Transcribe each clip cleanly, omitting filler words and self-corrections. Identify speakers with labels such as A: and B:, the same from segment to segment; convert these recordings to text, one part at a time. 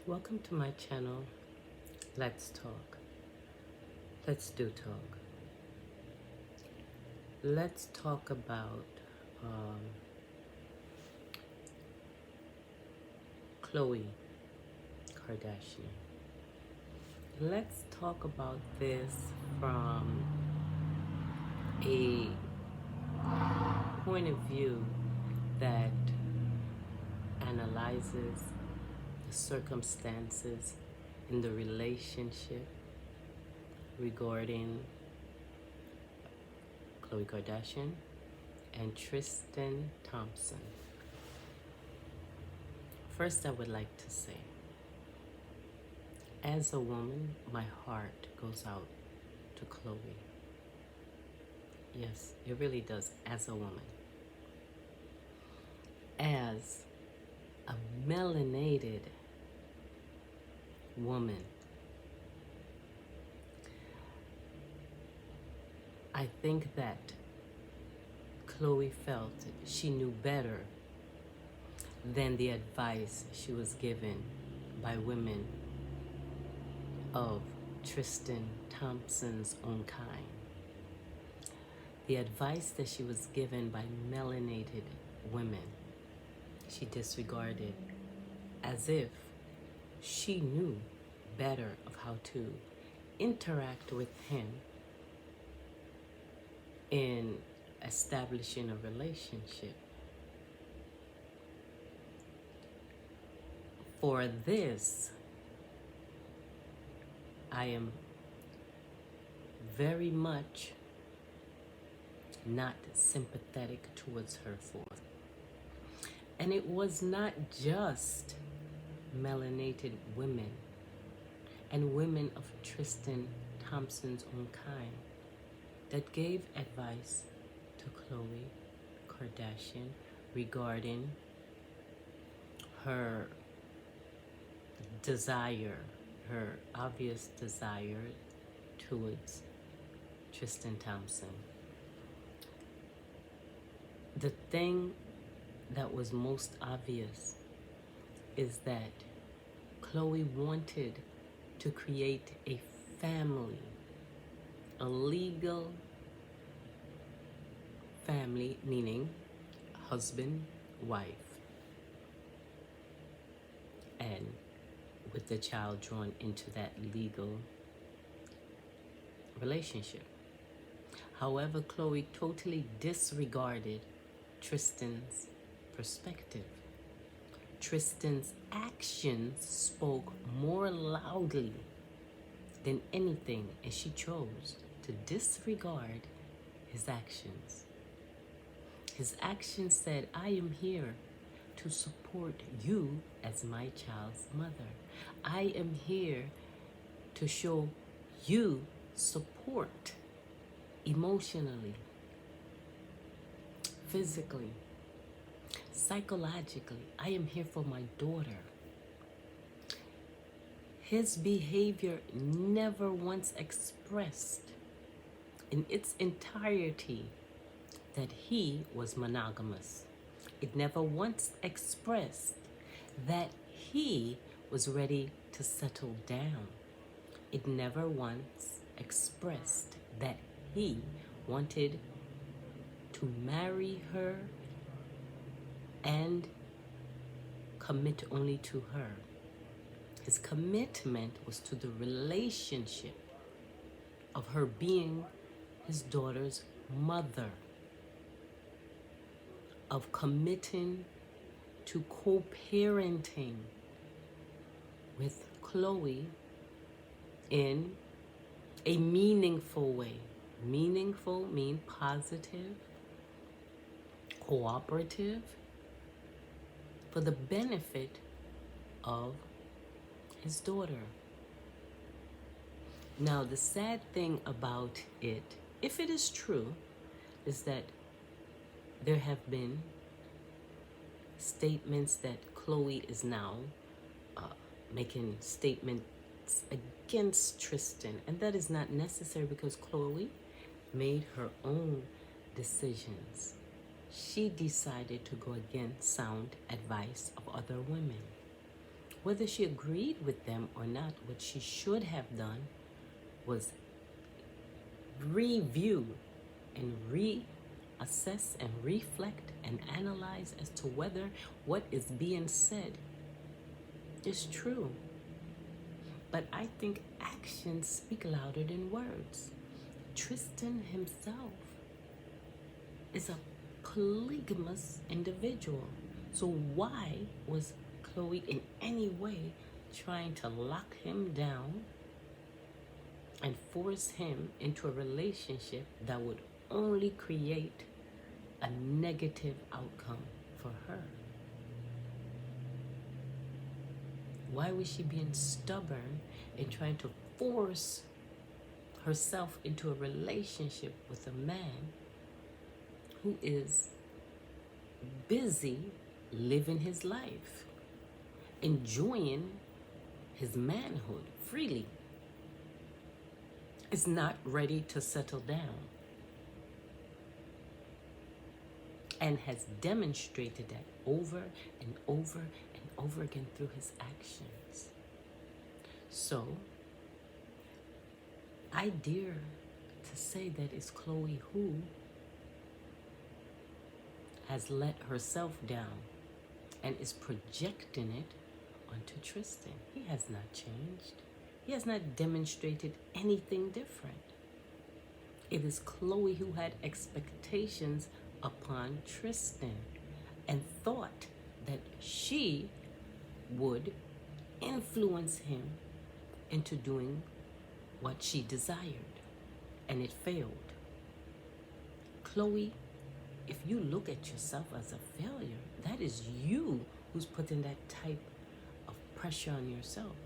A: Welcome to my channel. Let's talk. Let's do talk. Let's talk about Khloe Kardashian. Let's talk about this from a point of view that analyzes the circumstances in the relationship regarding Khloe Kardashian and Tristan Thompson. First, I would like to say, as a woman, my heart goes out to Khloe. Yes, it really does, as a woman. As a melanated woman, I think that Khloe felt she knew better than the advice she was given by women of Tristan Thompson's own kind. The advice that she was given by melanated women, she disregarded as if she knew better of how to interact with him in establishing a relationship. For this, I am very much not sympathetic towards her for. And it was not just melanated women and women of Tristan Thompson's own kind that gave advice to Khloe Kardashian regarding her desire, her obvious desire towards Tristan Thompson. The thing that was most obvious is that Khloe wanted to create a family, a legal family, meaning husband, wife, and with the child drawn into that legal relationship. However, Khloe totally disregarded Tristan's perspective. Tristan's actions spoke more loudly than anything, and she chose to disregard his actions. His actions said, I am here to support you as my child's mother. I am here to show you support emotionally, physically, psychologically. I am here for my daughter. His behavior never once expressed in its entirety that he was monogamous. It never once expressed that he was ready to settle down. It never once expressed that he wanted to marry her and commit only to her. His commitment was to the relationship of her being his daughter's mother, of committing to co-parenting with Khloe in a meaningful way. Meaningful mean positive, cooperative, for the benefit of his daughter. Now, the sad thing about it, if it is true, is that there have been statements that Khloe is now making statements against Tristan, and that is not necessary because Khloe made her own decisions. She decided to go against sound advice of other women. Whether she agreed with them or not, what she should have done was review and reassess and reflect and analyze as to whether what is being said is true. But I think actions speak louder than words. Tristan himself is a polygamous individual. So why was Khloe in any way trying to lock him down and force him into a relationship that would only create a negative outcome for her? Why was she being stubborn and trying to force herself into a relationship with a man who is busy living his life, enjoying his manhood freely, is not ready to settle down, and has demonstrated that over and over and over again through his actions? So I dare to say that it's Khloe who has let herself down and is projecting it onto Tristan. He has not changed. He has not demonstrated anything different. It is Khloe who had expectations upon Tristan and thought that she would influence him into doing what she desired, and it failed. Khloe, if you look at yourself as a failure, that is you who's putting that type of pressure on yourself.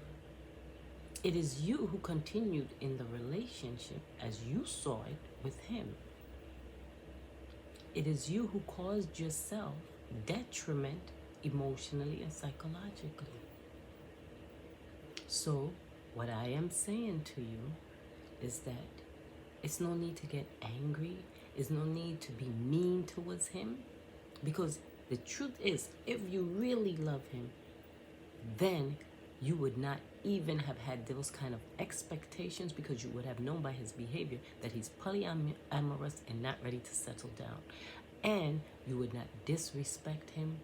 A: It is you who continued in the relationship as you saw it with him. It is you who caused yourself detriment emotionally and psychologically. So what I am saying to you is that it's no need to get angry. It's no need to be mean towards him, because the truth is, if you really love him, then you would not even have had those kind of expectations, because you would have known by his behavior that he's polyamorous and not ready to settle down. And you would not disrespect him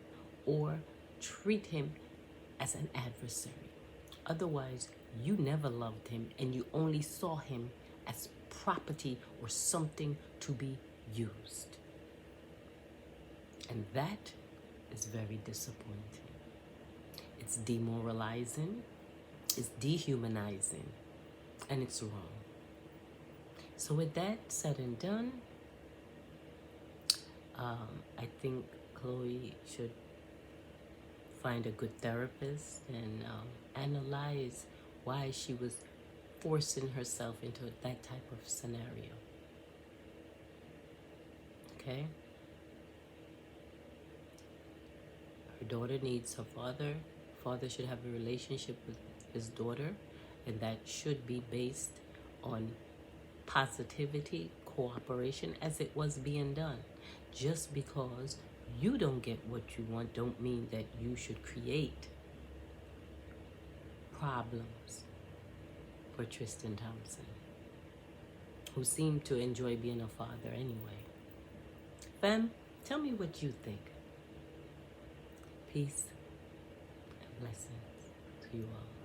A: or treat him as an adversary. Otherwise, you never loved him and you only saw him as property or something to be used. And that is very disappointing. It's demoralizing, it's dehumanizing, and it's wrong. So with that said and done, I think Khloe should find a good therapist and analyze why she was forcing herself into that type of scenario. Okay? Her daughter needs her father. Father should have a relationship with his daughter, and that should be based on positivity, cooperation, as it was being done. Just because you don't get what you want don't mean that you should create problems for Tristan Thompson, who seemed to enjoy being a father anyway. Fam, tell me what you think. Peace and blessings to you all.